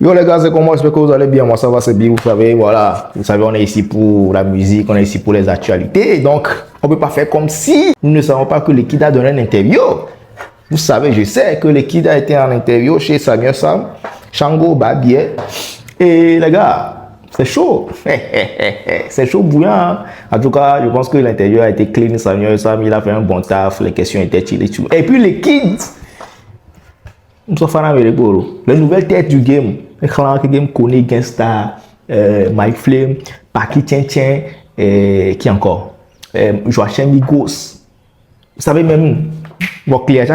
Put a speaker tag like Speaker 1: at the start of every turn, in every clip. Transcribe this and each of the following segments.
Speaker 1: Yo les gars, c'est comment? J'espère que vous allez bien. Moi, ça va, c'est bien. Vous savez, voilà. Vous savez, on est ici pour la musique, on est ici pour les actualités. Donc, on ne peut pas faire comme si nous ne savons pas que l'équipe a donné une interview. Vous savez, je sais que l'équipe a été en interview chez Samuel Sam, Shango Babier. Et les gars, c'est chaud. C'est chaud bouillant. Hein? En tout cas, je pense que l'interview a été clean. Samuel Sam, il a fait un bon taf. Les questions étaient chill et tout. Et puis, les kids, les nouvelles têtes du game. Les clans que game connaît, Gangsta, Mike Flame, Paki Tien, qui encore? Joachim Migos. Vous savez même, donc l'équipe,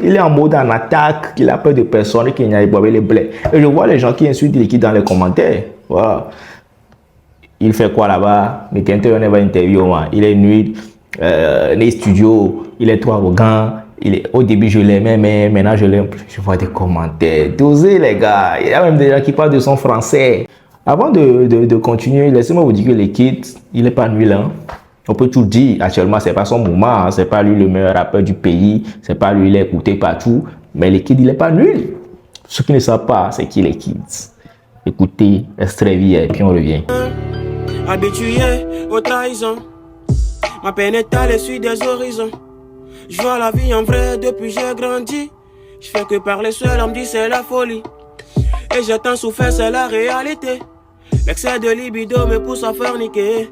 Speaker 1: il est en mode en attaque, il a peur de personne, qui n'y a pas les blés. Et je vois les gens qui insultent l'équipe dans les commentaires. Voilà. Il fait quoi là-bas? Mais quand on est en interview, il est nul, les studios, il est trop arrogant. Au début, je l'aimais, mais maintenant, je l'aime plus. Je vois des commentaires. Dosez, les gars. Il y a même des gens qui parlent de son français. Avant de continuer, laissez-moi vous dire que les kids, il n'est pas nul. Hein. On peut tout dire. Actuellement, ce n'est pas son moment. Hein. Ce n'est pas lui le meilleur rappeur du pays. Ce n'est pas lui, il est écouté partout. Mais les kids, il n'est pas nul. Ceux qui ne savent pas, c'est qui les kids. Écoutez, extrait et puis on revient.
Speaker 2: Habitué aux trahisons. Ma peine est à l'issue des horizons. Je vois la vie en vrai depuis j'ai grandi. Je fais que parler seul, on me dit c'est la folie. Et j'ai tant souffert, c'est la réalité. L'excès de libido me pousse à forniquer.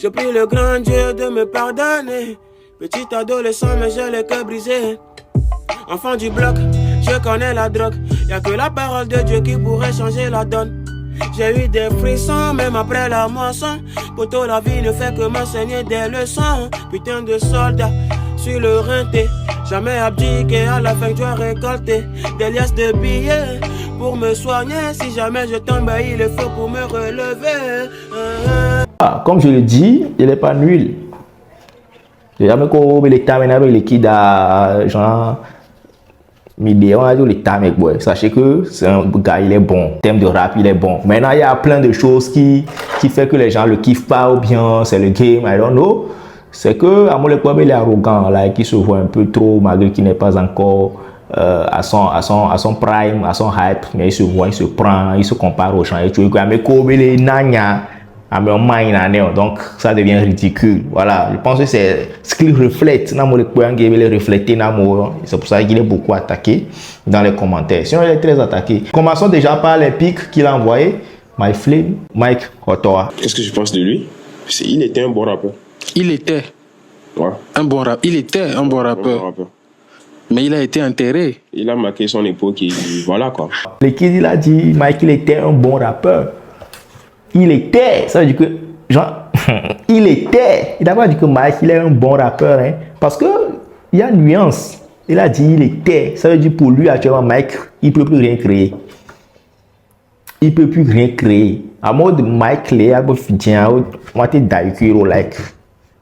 Speaker 2: Je prie le grand Dieu de me pardonner. Petit adolescent, mais j'ai le cœur brisé. Enfant du bloc, je connais la drogue. Y'a que la parole de Dieu qui pourrait changer la donne. J'ai eu des frissons, même après la moisson. Poto, la vie ne fait que m'enseigner des leçons. Putain de soldat sur le rinté, jamais abdiqué, à la fin je dois récolter des liasses de billets pour me soigner. Si jamais je tombe, il le faut pour me relever.
Speaker 1: Ah, comme je le dis, il n'est pas nul. J'ai jamais connu l'état avec l'équipe genre on a dit l'état mec boy. Sachez que c'est un gars, il est bon. En termes de rap, il est bon. Maintenant, il y a plein de choses qui fait que les gens le kiffent pas ou bien c'est le game, I don't know. C'est que à mon époque il est arrogant là, qui se voit un peu trop malgré qu'il n'est pas encore à son prime, à son hype, mais il se voit, il se prend, il se compare aux gens et tout. Donc ça devient ridicule. Voilà, je pense que c'est ce qu'il reflète. C'est pour ça qu'il est beaucoup attaqué dans les commentaires. Sinon il est très attaqué. Commençons déjà par les pics qu'il a envoyés. Mike Flame, Mike Ottawa.
Speaker 3: Qu'est-ce que je pense de lui? Il était un bon rappeur.
Speaker 4: Il était un bon rappeur. Il était un bon rappeur. Mais il a été enterré.
Speaker 3: Il a marqué son époque et voilà quoi.
Speaker 1: L'équipe, il a dit, Mike, il était un bon rappeur. Il était. Ça veut dire que, genre, il était. Il n'a pas dit que Mike, il est un bon rappeur. Hein, parce que il y a une nuance. Il a dit, il était. Ça veut dire pour lui, actuellement, Mike, il ne peut plus rien créer. Il ne peut plus rien créer. À mode Mike, il a like.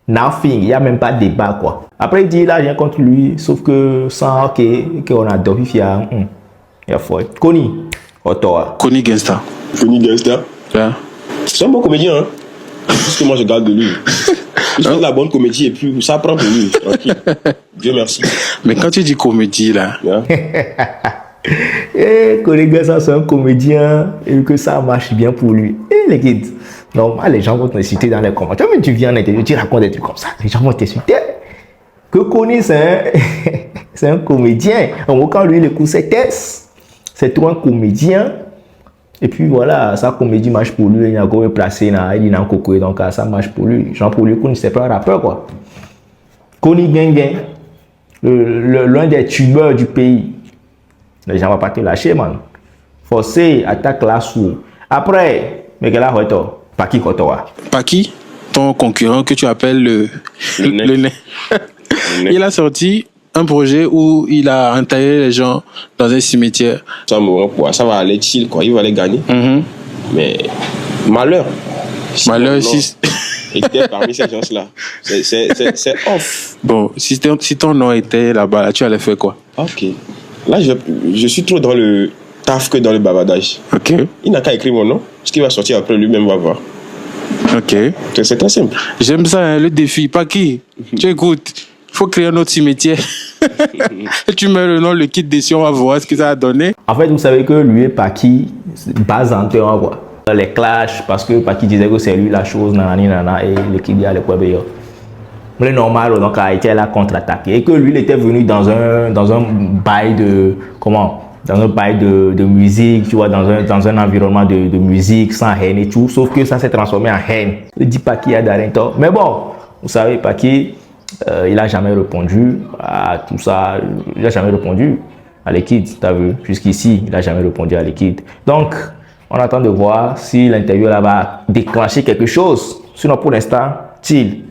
Speaker 1: Nothing, il n'y a même pas de débat quoi. Après il dit il a rien contre lui, sauf que sans qu'on a dormi, il y a foi. Kony, Ottawa.
Speaker 4: Kony Gangsta.
Speaker 3: Kony Gangsta.
Speaker 4: Yeah.
Speaker 3: C'est un bon comédien hein. Tout ce que moi je garde de lui. Il fait de la bonne comédie et puis ça prend pour lui. Tranquille. Dieu merci.
Speaker 4: Mais quand tu dis comédie là.
Speaker 3: Yeah.
Speaker 1: Et Kony Gangsta c'est un comédien et que ça marche bien pour lui. Et les kids. Normal, les gens vont t'insulter dans les commentaires. Mais tu viens en interview, tu racontes des trucs comme ça. Les gens vont t'insulter. Que Kony, c'est un comédien. En quand lui, le coup, c'est Tess. C'est toi un comédien. Et puis voilà, sa comédie marche pour lui. Il y a encore placé là. Il est dans Coco. Donc ça marche pour lui. Genre pour lui, Kony, c'est pas un rappeur quoi. Kony Gang. L'un des tumeurs du pays. Les gens ne vont pas te lâcher, man. Forcé, attaque là sous. Après, mais quel a retort? Paki Kotoa.
Speaker 4: Paki, ton concurrent que tu appelles le nez. Il a sorti un projet où il a entaillé les gens dans un cimetière.
Speaker 3: Ça va aller chill quoi, il va les gagner. Mais malheur.
Speaker 4: Malheur si.
Speaker 3: Était parmi ces gens-là. C'est off.
Speaker 4: Bon, si ton nom était là-bas, là, tu allais faire quoi?
Speaker 3: Ok. Là, je suis trop dans le taf que dans le bavardage.
Speaker 4: Ok.
Speaker 3: Il n'a qu'à écrire mon nom. Ce qui va sortir après lui-même va voir.
Speaker 4: Ok.
Speaker 3: C'est très simple.
Speaker 4: J'aime ça, hein, le défi. Paki, tu écoutes. faut créer un autre cimetière. Et tu mets le nom, le kit dessus, on va voir ce que ça a donné.
Speaker 1: En fait, vous savez que lui et Paki, base en terrain, quoi. Les clashs, parce que Paki disait que c'est lui la chose, nanani, nana, et l'équipe dit à l'époque, mais normal, donc Haïti elle a contre-attaqué. Et que lui, il était venu dans un bail de, dans un bail de musique, tu vois, dans un environnement de musique, sans haine et tout. Sauf que ça s'est transformé en haine. Il dit Paki à Darinto. Mais bon, vous savez, Paki, il n'a jamais répondu à tout ça. Il n'a jamais répondu à l'équipe, tu as vu. Jusqu'ici, il n'a jamais répondu à l'équipe. Donc, on attend de voir si l'interview là va déclencher quelque chose. Sinon, pour l'instant, chill.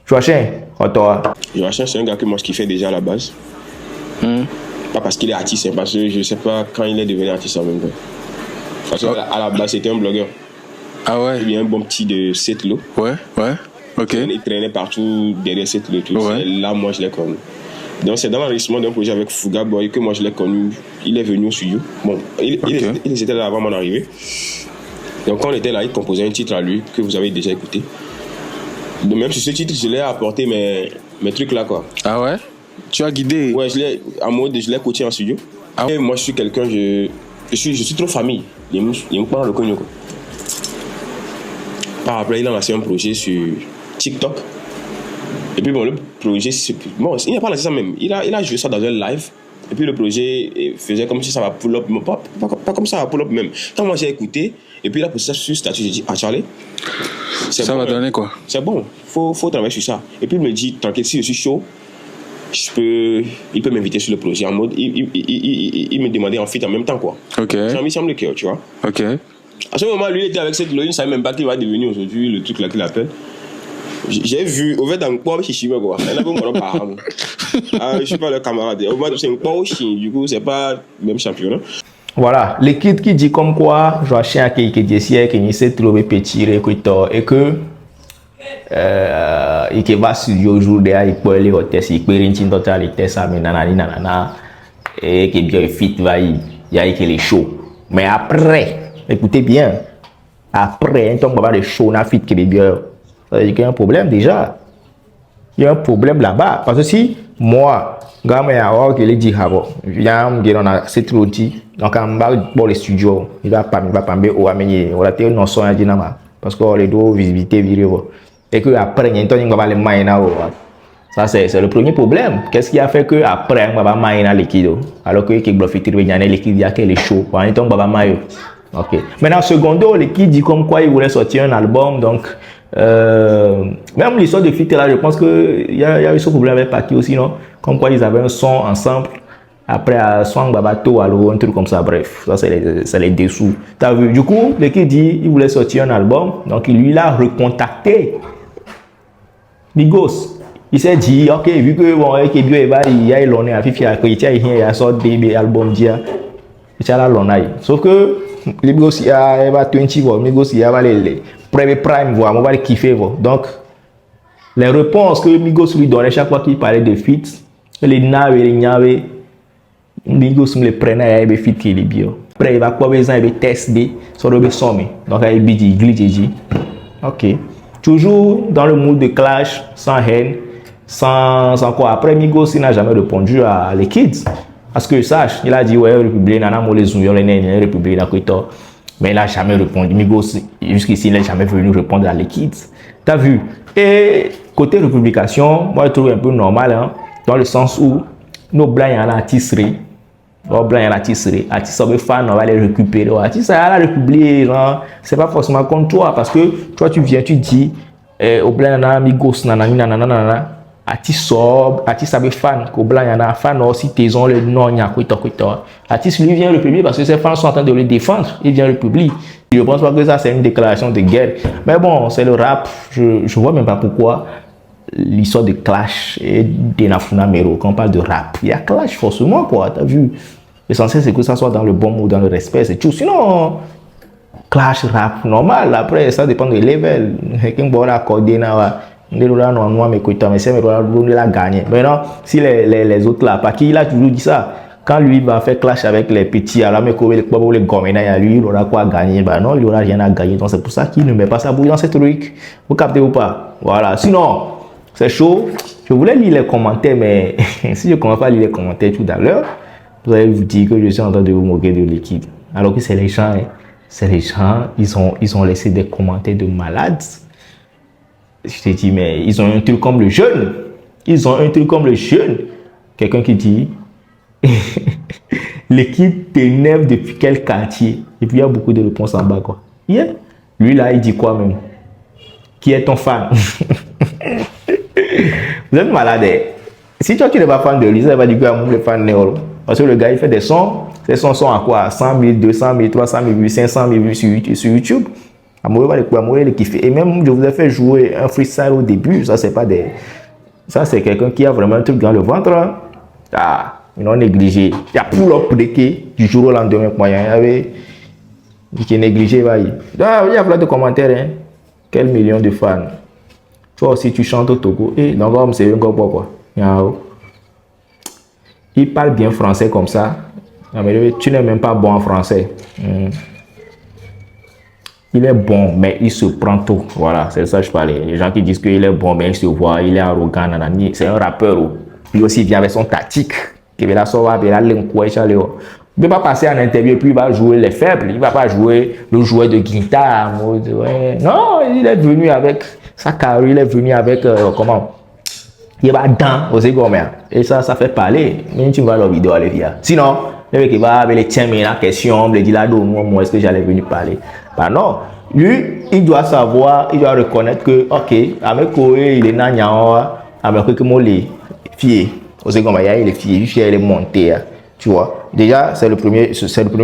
Speaker 1: Joachim, toi.
Speaker 3: Joachim, c'est un gars que moi je kiffais déjà à la base. Pas parce qu'il est artiste, hein, parce que je sais pas quand il est devenu artiste en même temps. Parce qu'à la base, c'était un blogueur.
Speaker 4: Ah ouais?
Speaker 3: Il y a un bon petit de Setlo.
Speaker 4: Ouais, ok.
Speaker 3: Il traînait partout derrière Setlo et tout.
Speaker 4: Ouais.
Speaker 3: Là, moi, je l'ai connu. Donc, c'est dans l'enregistrement d'un projet avec Fuga Boy que moi, je l'ai connu. Il est venu au studio. Bon, il était là avant mon arrivée. Donc, quand on était là, il composait un titre à lui que vous avez déjà écouté. Donc, même sur ce titre, je l'ai apporté mes trucs là, quoi.
Speaker 4: Ah ouais? Tu as guidé?
Speaker 3: Ouais, je l'ai coaché en studio. Ah ouais. Et moi, je suis quelqu'un, je suis trop famille. Il me parle le cognon, quoi. Par après, il a lancé un projet sur TikTok. Et puis bon, le projet, bon, il n'a pas lancé ça même. Il a joué ça dans un live. Et puis le projet faisait comme si ça va pull up. Pas comme ça va pull up même. Quand moi j'ai écouté, et puis il a posé ça sur statut, j'ai dit, ah Charlie,
Speaker 4: ça va donner quoi? C'est
Speaker 3: bon, faut travailler sur ça. Et puis il me dit, t'inquiète, si je suis chaud, il peut m'inviter sur le projet en mode, il me demandait en fait en même temps quoi.
Speaker 4: Ok.
Speaker 3: J'ai mis ça le cœur, tu vois.
Speaker 4: Ok.
Speaker 3: À ce moment, lui il était avec cette logique, il ne savait même pas qu'il va devenir aujourd'hui le truc là qu'il appelle. J'ai vu, au fait, dans le poids, je suis quoi. Je ne suis pas le camarade. Au fait, c'est un poids, du coup, c'est pas le même championnat.
Speaker 1: Voilà, l'équipe qui dit comme quoi Joachim a qui s'est trouvé petit et que il va sur le jour derrière, il peut aller au test, il peut aller dans les tests, mais nanana, et que bien fit va y a les shows. Mais après, écoutez bien, après, on va les shows, on a fit qui est bien. Ça veut dire qu'il y a un problème déjà. Il y a un problème là-bas. Parce que si moi, je l'ai dit avant, on a cette routine, donc on va pour les studios, il va pas amener, on a été non son à Dinama, parce qu'on les doit visiter, et que après, il y a un va les maïna. Ça, c'est le premier problème. Qu'est-ce qui a fait que après on va maïna liquide, alors que les blocs il y a liquide, il y a que les shows, on va maïna. Ok. Maintenant, secondo, l'équipe dit comme quoi il voulait sortir un album, donc. Même l'histoire de Fit là, je pense qu'il y a eu ce problème avec Paki aussi, non? Comme quoi ils avaient un son ensemble, après à Swang Babato, alors un truc comme ça, bref, ça c'est les dessous. T'as vu? Du coup, l'équipe dit il voulait sortir un album, donc il l'a recontacté. Migos, il s'est dit, ok, vu que bon, il y a l'honneur à Fifi, il y a sorti des albums, il y a l'honneur. Sauf que les Migos, il y a 20 Migos, il y a les prime, voilà, on va les kiffer. Donc, les réponses que Migos lui donnait chaque fois qu'il parlait de fit, les naves, Migos me les prenait et fit qui est bien. Après, il va quoi besoin de tester sur le sommet. Donc, il dit, glitch, ok. Toujours dans le mood de clash, sans haine, sans quoi. Après, Migos, il n'a jamais répondu à les kids. Parce que sache, il a dit, ouais, République, nana, les zouillons, les nègres, République, d'accord. Mais il n'a jamais répondu. Migos, jusqu'ici, il n'a jamais venu répondre à l'équipe. T'as vu? Et côté républication, moi, je trouve un peu normal, hein, dans le sens où nos blancs, il y en a tisserie. Nos blancs, il y en a tisserie. Artistes, on va les récupérer. Artistes, à la République, genre, c'est pas forcément contre toi. Parce que toi, tu viens, tu dis, au blanc, il y en a Migos, nanana. Artiste avec fan, au blanc, il y en a fan aussi, tes ont le nom, il y a quoi. Artiste lui vient le publier parce que ses fans sont en train de le défendre, il vient le publier. Je ne pense pas que ça c'est une déclaration de guerre. Mais bon, c'est le rap, je ne vois même pas pourquoi l'histoire de clash et d'Enafuna Mero, quand on parle de rap, il y a clash forcément, quoi, t'as vu. L'essentiel c'est que ça soit dans le bon mot, dans le respect, c'est tout. Sinon, clash, rap, normal, après ça dépend de level. Quelqu'un va l'accorder, mais c'est la gagner. Maintenant, si les autres là, parce qu'il a toujours dit ça, quand lui va faire clash avec les petits, alors mais les gomena, lui, il aura quoi gagner? Ben non, il aura rien à gagner. Donc c'est pour ça qu'il ne met pas ça dans cette truc. Vous captez ou pas? Voilà. Sinon, c'est chaud. Je voulais lire les commentaires, mais si je ne commence pas à lire les commentaires tout à l'heure, vous allez vous dire que je suis en train de vous moquer de Liquide. Alors que c'est les gens, ils ont laissé des commentaires de malades. Je te dis, mais ils ont un truc comme le jeune. Quelqu'un qui dit, Liquide t'énerve depuis quel quartier? Et puis il y a beaucoup de réponses en bas, quoi. Yeah. Lui là, il dit quoi même? Qui est ton fan? Vous êtes malade. Si toi tu n'es pas fan de lui, ça va dire que moi je suis fan de Néo. Parce que le gars il fait des sons. Ces sons sont à quoi? 100 000, 200 000, 300 000 vues, 500 000 vues sur YouTube. Amoureux va le kiffer. Et même je vous ai fait jouer un freestyle au début. Ça c'est pas des. Ça c'est quelqu'un qui a vraiment un truc dans le ventre. Hein. Ah, ils l'ont négligé. Il y a pour leur préquer du jour au lendemain. Il y avait. Qui est négligé. Ah, il y a plein de commentaires. Hein. Quel million de fans. Toi aussi tu chantes au Togo. Et donc c'est un gars quoi. Il parle bien français comme ça. Mais tu n'es même pas bon en français. Il est bon, mais il se prend tôt. Voilà, c'est ça que je parlais. Les gens qui disent qu'il est bon, mais il se voit, il est arrogant. Nanani. C'est un rappeur. Lui aussi vient avec son tactique. Il ne peut pas passer en interview et puis il va jouer les faibles. Il ne va pas jouer le joueur de guitare. Non, il est venu avec sa carrière. Il est venu avec comment? Il va dans aux égomères. Et ça fait parler. Même tu vas dans la vidéo, aller via. Sinon, le mec qui va avec les tiens, mais la question, me dit là, moi, est-ce que j'allais venir parler? Bah non. Lui, il doit savoir, il doit reconnaître que, ok, avec Koé, il est nanya, avec que moi, les filles, aux égomères, il est fier, il est monté, tu vois. Déjà, c'est le premier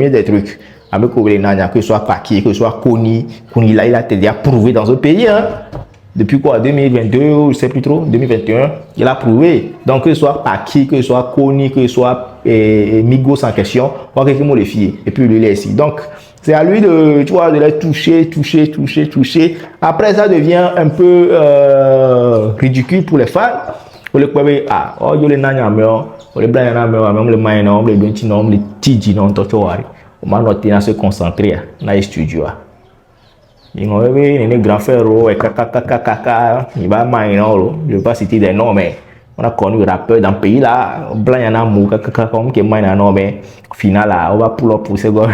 Speaker 1: des trucs. Avec Koé, nanya, que ce soit Paki, que ce soit Koni, là, il a déjà prouvé dans un pays, hein. Depuis quoi, 2022, je ne sais plus trop, 2021, il a prouvé. Donc, que ce soit Paki, que ce soit Koni, que ce soit Migos en question, on va quelqu'un les filles. Et puis, lui, il est ici. Donc, c'est à lui de, tu vois, de les toucher. Après, ça devient un peu ridicule pour les fans. Pour les quoi, ah, oh, il y a les nana, les blancs, même les mains, les blancs, les tidis, non, tout ça. On va noter à se concentrer dans les studios. Il m'a dit, il est grand frère, il va maïno, je ne vais pas citer des noms, mais on a connu le rappeur dans le pays là, blanc, il y en a mou, comme qui est maïno, mais au final, là, on va pousser. Donc,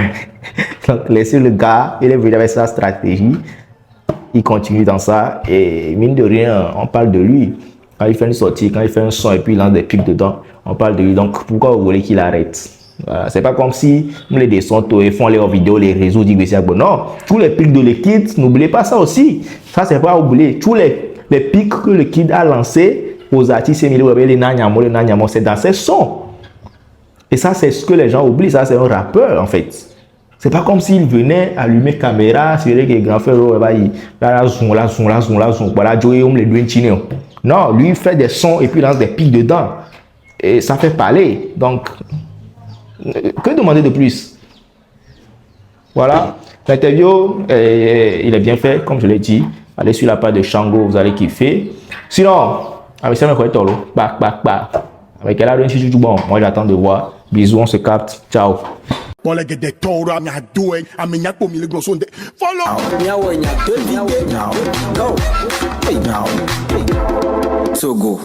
Speaker 1: laissez le gars, il est venu avec sa stratégie, il continue dans ça, et mine de rien, on parle de lui. Quand il fait une sortie, quand il fait un son et puis il lance des pics dedans, on parle de lui. Donc, pourquoi vous voulez qu'il arrête? Voilà. C'est pas comme si les descendants font leurs vidéos, les réseaux disent non, tous les pics de Liquide, n'oubliez pas ça aussi. Ça, c'est pas oublier. Tous les pics que Liquide a lancés aux artistes, les Nanyamo, c'est dans ses sons. Et ça, c'est ce que les gens oublient. Ça, c'est un rappeur en fait. C'est pas comme s'il venait allumer caméra, c'est vrai que grand frère, non, lui il fait des sons et puis il lance des pics dedans. Et ça fait parler. Donc, que demander de plus? Voilà, l'interview, il est bien fait, comme je l'ai dit. Allez sur la page de Shango, vous allez kiffer. Sinon, avec ça, avec elle a rien du bon. Moi, j'attends de voir. Bisous, on se capte. Ciao.
Speaker 5: Togo.